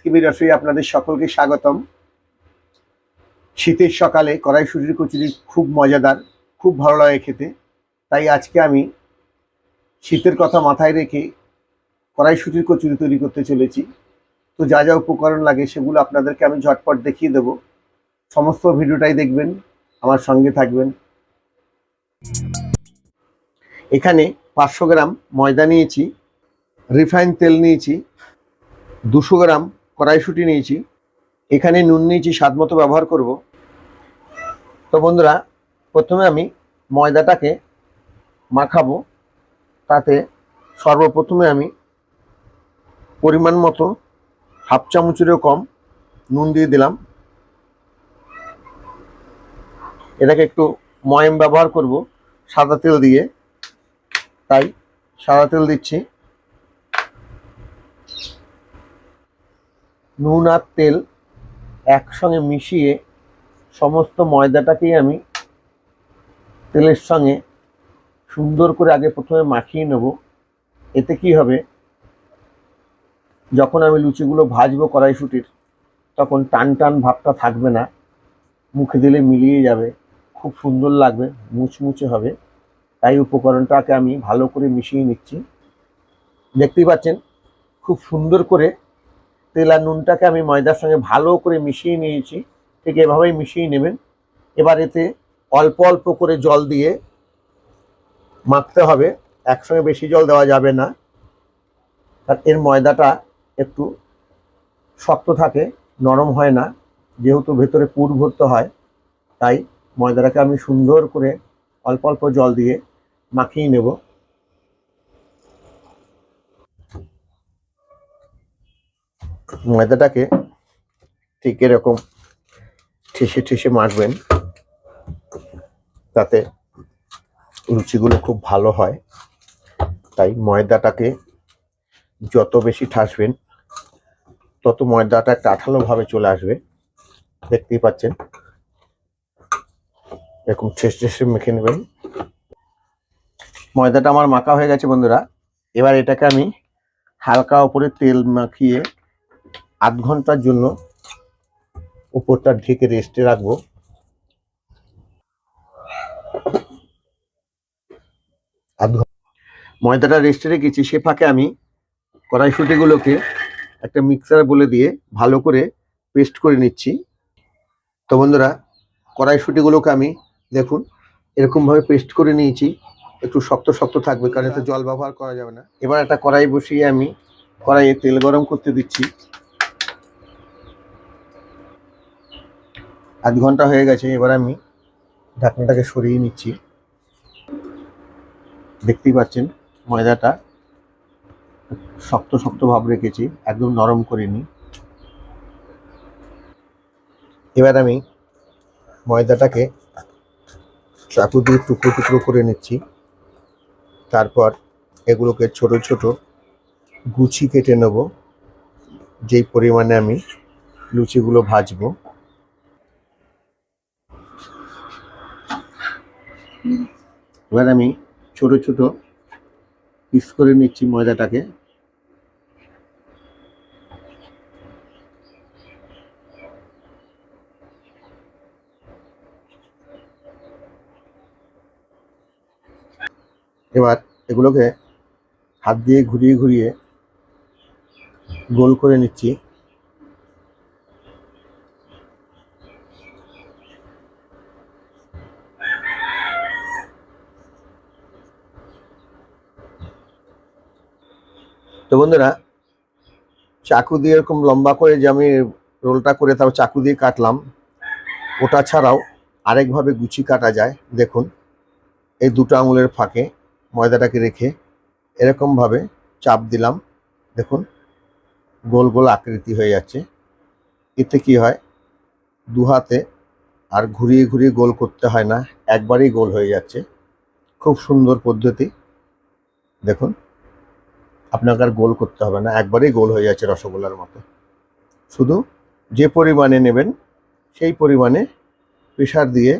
পৃথিবী রসোই আপনাদের সকলকে স্বাগতম। শীতের সকালে কড়াইশুঁটির কচুরি খুব মজাদার, খুব ভালো লাগে খেতে। তাই আজকে আমি শীতের কথা মাথায় রেখে কড়াইশুঁটির কচুরি তৈরি করতে চলেছি। তো যা যা উপকরণ লাগে সেগুলো আপনাদেরকে আমি ঝটপট দেখিয়ে দেব। সমস্ত ভিডিওটাই দেখবেন, আমার সঙ্গে থাকবেন। এখানে 500 গ্রাম ময়দা নিয়েছি, রিফাইন তেল নিয়েছি, 200 গ্রাম কড়াইশুঁটি নিয়েছি, এখানে নুন নিয়েছি স্বাদ মতো ব্যবহার করব। তো বন্ধুরা, প্রথমে আমি ময়দাটাকে মাখাবো। তাতে সর্বপ্রথমে আমি পরিমাণ মতো হাফ চামচেরও কম নুন দিয়ে দিলাম। এটাকে একটু ময়াম ব্যবহার করব সাদা তেল দিয়ে, তাই সাদা তেল দিচ্ছি। নুন আর তেল একসঙ্গে মিশিয়ে সমস্ত ময়দাটাকেই আমি তেলের সঙ্গে সুন্দর করে আগে প্রথমে মাখিয়ে নেব। এতে কি হবে, যখন আমি লুচিগুলো ভাজবো কড়াইশুঁটির, তখন টান টান ভাবটা থাকবে না, মুখে দিলে মিলিয়ে যাবে, খুব সুন্দর লাগবে, মুচমুচে হবে। তাই উপকরণটাকে আমি ভালো করে মিশিয়ে নিচ্ছি। দেখতেই পাচ্ছেন খুব সুন্দর করে তেল আর নুনটাকে আমি ময়দার সঙ্গে ভালো করে মিশিয়ে নিয়েছি। ঠিক এভাবেই মিশিয়ে নেবেন। এবার এতে অল্প অল্প করে জল দিয়ে মাখতে হবে, একসঙ্গে বেশি জল দেওয়া যাবে না। আর এর ময়দাটা একটু শক্ত থাকে, নরম হয় না, যেহেতু ভেতরে পুর ভরতে হয়। তাই ময়দাটাকে আমি সুন্দর করে অল্প অল্প জল দিয়ে মাখিয়ে নেব। ময়দাটাকে ঠিক এরকম ঠেসে ঠেসে মাখবেন, তাতে লুচিগুলো খুব ভালো হয়। তাই ময়দাটাকে যত বেশি ঠাসবেন, তত ময়দাটা একটা আঠালোভাবে চলে আসবে। দেখতেই পাচ্ছেন এরকম ঠেসে ঠেসে মেখে নেবেন। ময়দাটা আমার মাখা হয়ে গেছে বন্ধুরা। এবার এটাকে আমি হালকা উপরে তেল মাখিয়ে আধ ঘন্টার জন্য উপরটা ঢেকে রেস্টে রাখবো। ময়দাটা রেস্টে রেখেছি, সে ফাঁকে আমি কড়াইশুঁটিগুলোকে একটা মিক্সার বলে দিয়ে ভালো করে পেস্ট করে নিচ্ছি। তো বন্ধুরা, কড়াইশুঁটিগুলোকে আমি দেখুন এরকমভাবে পেস্ট করে নিয়েছি। একটু শক্ত শক্ত থাকবে, কারণ এতে জল ব্যবহার করা যাবে না। এবার একটা কড়াই বসিয়ে আমি কড়াইয়ে তেল গরম করতে দিচ্ছি। আধ ঘন্টা হয়ে গেছে। এবার আমি ঢাকনাটাকে সরিয়ে নিচ্ছি। দেখতেই পাচ্ছেন ময়দাটা শক্ত শক্ত ভাব রেখেছি, একদম নরম করিনি। এবার আমি ময়দাটাকে চাকু দিয়ে টুকরো টুকরো করে নিচ্ছি। তারপর এগুলোকে ছোট ছোট গুছি কেটে নেব, যেই পরিমাণে আমি লুচিগুলো ভাজবো। এবার আমি ছোট ছোট পিস করে নিচ্ছি ময়দাটাকে। এবার এগুলোকে হাত দিয়ে ঘুরিয়ে ঘুরিয়ে গোল করে নিচ্ছি। তো বন্ধুরা, চাকু দিয়ে এরকম লম্বা করে যে আমি রোলটা করে তারপর চাকু দিয়ে কাটলাম, ওটা ছাড়াও আরেকভাবে গুছি কাটা যায়। দেখুন, এই দুটো আঙুলের ফাঁকে ময়দাটাকে রেখে এরকমভাবে চাপ দিলাম, দেখুন গোল গোল আকৃতি হয়ে যাচ্ছে। এতে কি হয়, দু হাতে আর ঘুরিয়ে ঘুরিয়ে গোল করতে হয় না, একবারেই গোল হয়ে যাচ্ছে। খুব সুন্দর পদ্ধতি। দেখুন, আপনাকে আর গোল করতে হবে না, একবারেই গোল হয়ে যাচ্ছে রসগোল্লার মতো। শুধু যে পরিমাণে নেবেন সেই পরিমাণে প্রেসার দিয়ে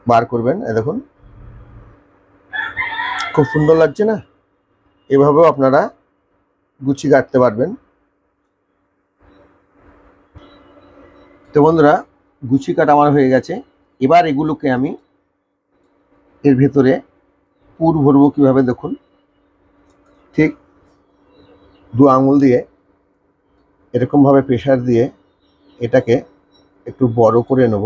বার করবেন। দেখুন খুব সুন্দর লাগছে না? এভাবেও আপনারা গুছি কাটতে পারবেন। তো বন্ধুরা, গুছি কাটা আমার হয়ে গেছে। এবার এগুলোকে আমি এর ভেতরে পুর ভরবো কীভাবে দেখুন। ঠিক 2 আঙুল দিয়ে এরকমভাবে প্রেশার দিয়ে এটাকে একটু বড় করে নেব।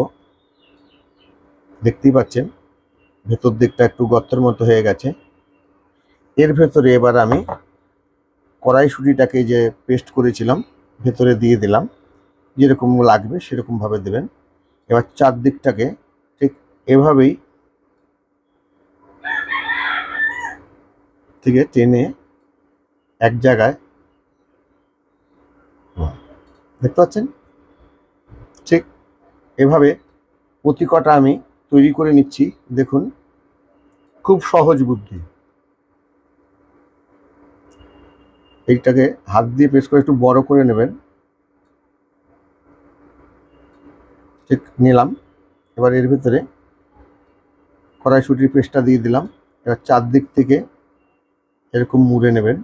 দেখতেই পাচ্ছেন ভেতর দিকটা একটু গর্তের মতো হয়ে গেছে। এর ভেতরে এবার আমি কড়াইশুঁটিটাকে যে পেস্ট করেছিলাম ভেতরে দিয়ে দিলাম। যেরকম লাগবে সেরকমভাবে দেবেন। এবার চারদিকটাকে ঠিক এভাবেই থেকে টেনে এক জায়গায়, দেখতে পাচ্ছেন, ঠিক এভাবে প্রতি কটা আমি তৈরি করে নিচ্ছি। দেখুন, খুব সহজ বুদ্ধি। এইটাকে হাত দিয়ে প্রেস করে একটু বড় করে নেবেন। ঠিক নিলাম। এবার এর ভিতরে কড়াইশুঁটির পেস্টটা দিয়ে দিলাম। এবার চারদিক থেকে এরকম মুড়ে নেবেন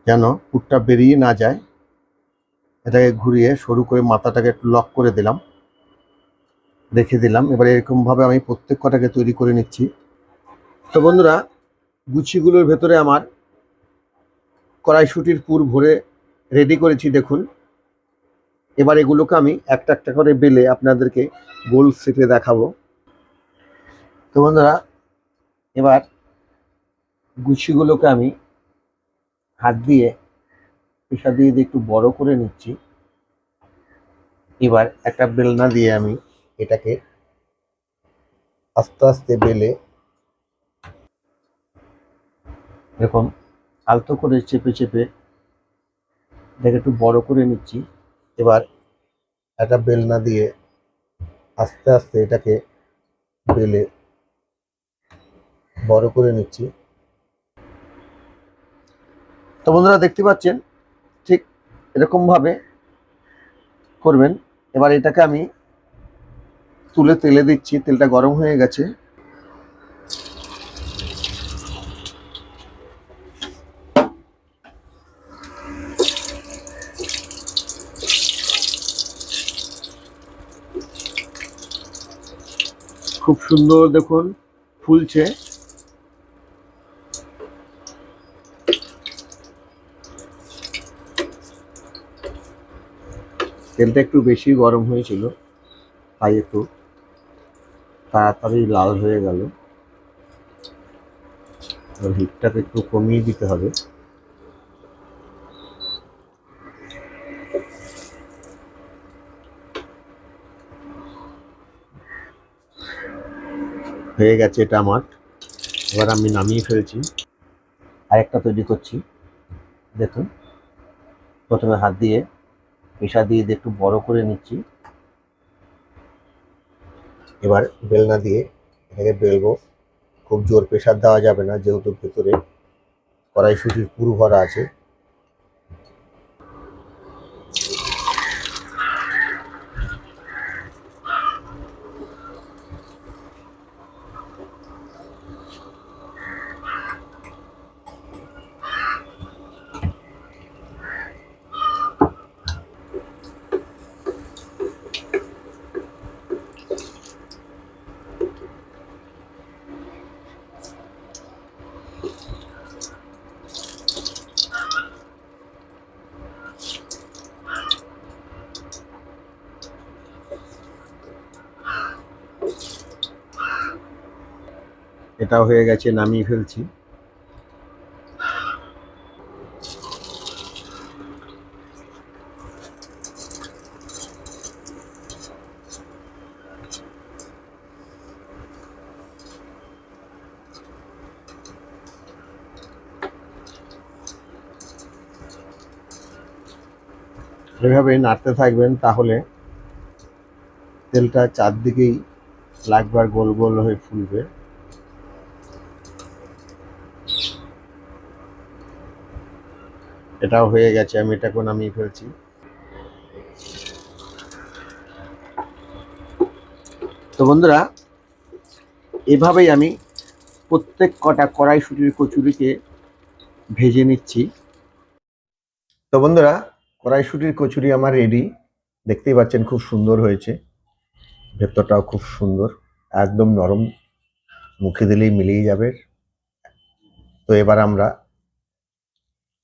যেন পুরটা বেরিয়ে না যায়। এটাকে ঘুরিয়ে সরু করে মাথাটাকে একটু লক করে দিলাম, রেখে দিলাম। এবার এরকমভাবে আমি প্রত্যেক কটাকে তৈরি করে নিচ্ছি। তো বন্ধুরা, গুছিগুলোর ভেতরে আমার কড়াইশুঁটির পুর ভরে রেডি করেছি দেখুন। এবার এগুলোকে আমি একটা একটা করে বেলে আপনাদেরকে গোল শেপে দেখাবো। তো বন্ধুরা, এবার গুছিগুলোকে আমি হাত দিয়ে পেশা দিয়ে একটু বড় করে নিচ্ছি। এবার একটা বেলনা দিয়ে আমি এটাকে আস্তে আস্তে বেলে এরকম আলতো করে চেপে চেপে এটাকে একটু বড় করে নিচ্ছি। এবার একটা বেলনা দিয়ে আস্তে আস্তে এটাকে বেলে বড় করে নিচ্ছি। তো বন্ধুরা, দেখতে পাচ্ছেন ঠিক এরকমভাবে করবেন। এবার এটাকে আমি তুলে তেলে দিচ্ছি। তেলটা গরম হয়ে গেছে। খুব সুন্দর দেখুন ফুলছে। তেলটা একটু বেশি গরম হয়েছিল, তাই একটু তাড়াতাড়ি লাল হয়ে গেল। হিটটাকে একটু কমিয়ে দিতে হবে। হয়ে গেছে এটা আমার। এবার আমি নামিয়ে ফেলছি। আরেকটা তৈরি করছি দেখুন। প্রথমে হাত দিয়ে পেশা দিয়ে একটু বড় করে নিচ্ছি। এবার বেলনা দিয়ে এটাকে বেলবো। খুব জোর প্রেশার দেওয়া যাবে না, যেহেতু ভেতরে কড়াইশুঁটির পুর ভরা আছে। এটাও হয়ে গেছে, নামিয়ে ফেলছি। এভাবে নাড়তে থাকবেন, তাহলে তেলটা চারদিকেই লাগবে আর গোল গোল হয়ে ফুলবে। এটাও হয়ে গেছে, আমি এটাকে নামিয়ে ফেলছি। তো বন্ধুরা, এভাবেই আমি প্রত্যেক কটা কড়াইশুঁটির কচুরিকে ভেজে নিচ্ছি। তো বন্ধুরা, কড়াইশুঁটির কচুরি আমার রেডি দেখতেই পাচ্ছেন খুব সুন্দর হয়েছে, ভেতরটাও খুব সুন্দর, একদম নরম, মুখে দিলেই মিলিয়ে যাবে। তো এবার আমরা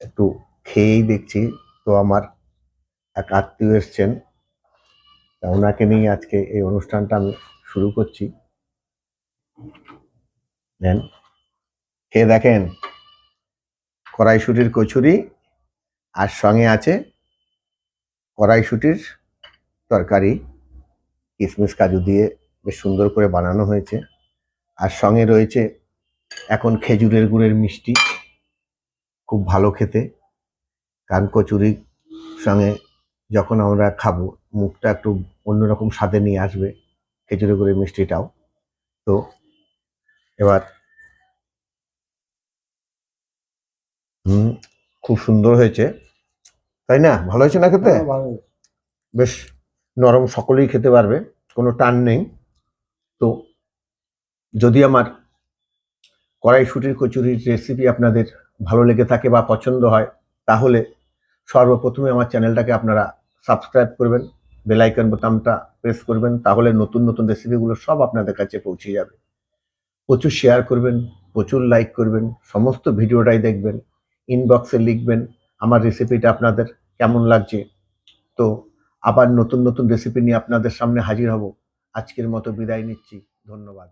একটু খেয়েই দেখছি। তো আমার এক আত্মীয় এসছেন, তা ওনাকে নিয়ে আজকে এই অনুষ্ঠানটা আমি শুরু করছি। দেন খেয়ে দেখেন, কড়াইশুঁটির কচুরি আর সঙ্গে আছে কড়াইশুঁটির তরকারি, কিশমিশ কাজু দিয়ে বেশ সুন্দর করে বানানো হয়েছে। আর সঙ্গে রয়েছে এখন খেজুরের গুড়ের মিষ্টি, খুব ভালো খেতে। কান কচুরি সঙ্গে যখন আমরা খাবো, মুখটা একটু অন্যরকম স্বাদে নিয়ে আসবে খেজুরের গুড়ের মিষ্টিটাও। তো এবার খুব সুন্দর হয়েছে, তাই না? ভালো হয়েছে না খেতে? বেশ নরম, সকলেই খেতে পারবে, কোনো টান নেই। তো যদি আমার কড়াইশুঁটির কচুরির রেসিপি আপনাদের ভালো লেগে থাকে বা পছন্দ হয়, তাহলে সর্বপ্রথমে আমার চ্যানেলটাকে আপনারা সাবস্ক্রাইব করবেন, বেল আইকন বোতামটা প্রেস করবেন, তাহলে নতুন নতুন রেসিপিগুলো সব আপনাদের কাছে পৌঁছে যাবে। প্রচুর শেয়ার করবেন, প্রচুর লাইক করবেন, সমস্ত ভিডিওটাই দেখবেন, ইনবক্সে লিখবেন আমার রেসিপিটা আপনাদের কেমন লাগছে। তো আবার নতুন নতুন রেসিপি নিয়ে আপনাদের সামনে হাজির হব। আজকের মতো বিদায় নিচ্ছি, ধন্যবাদ।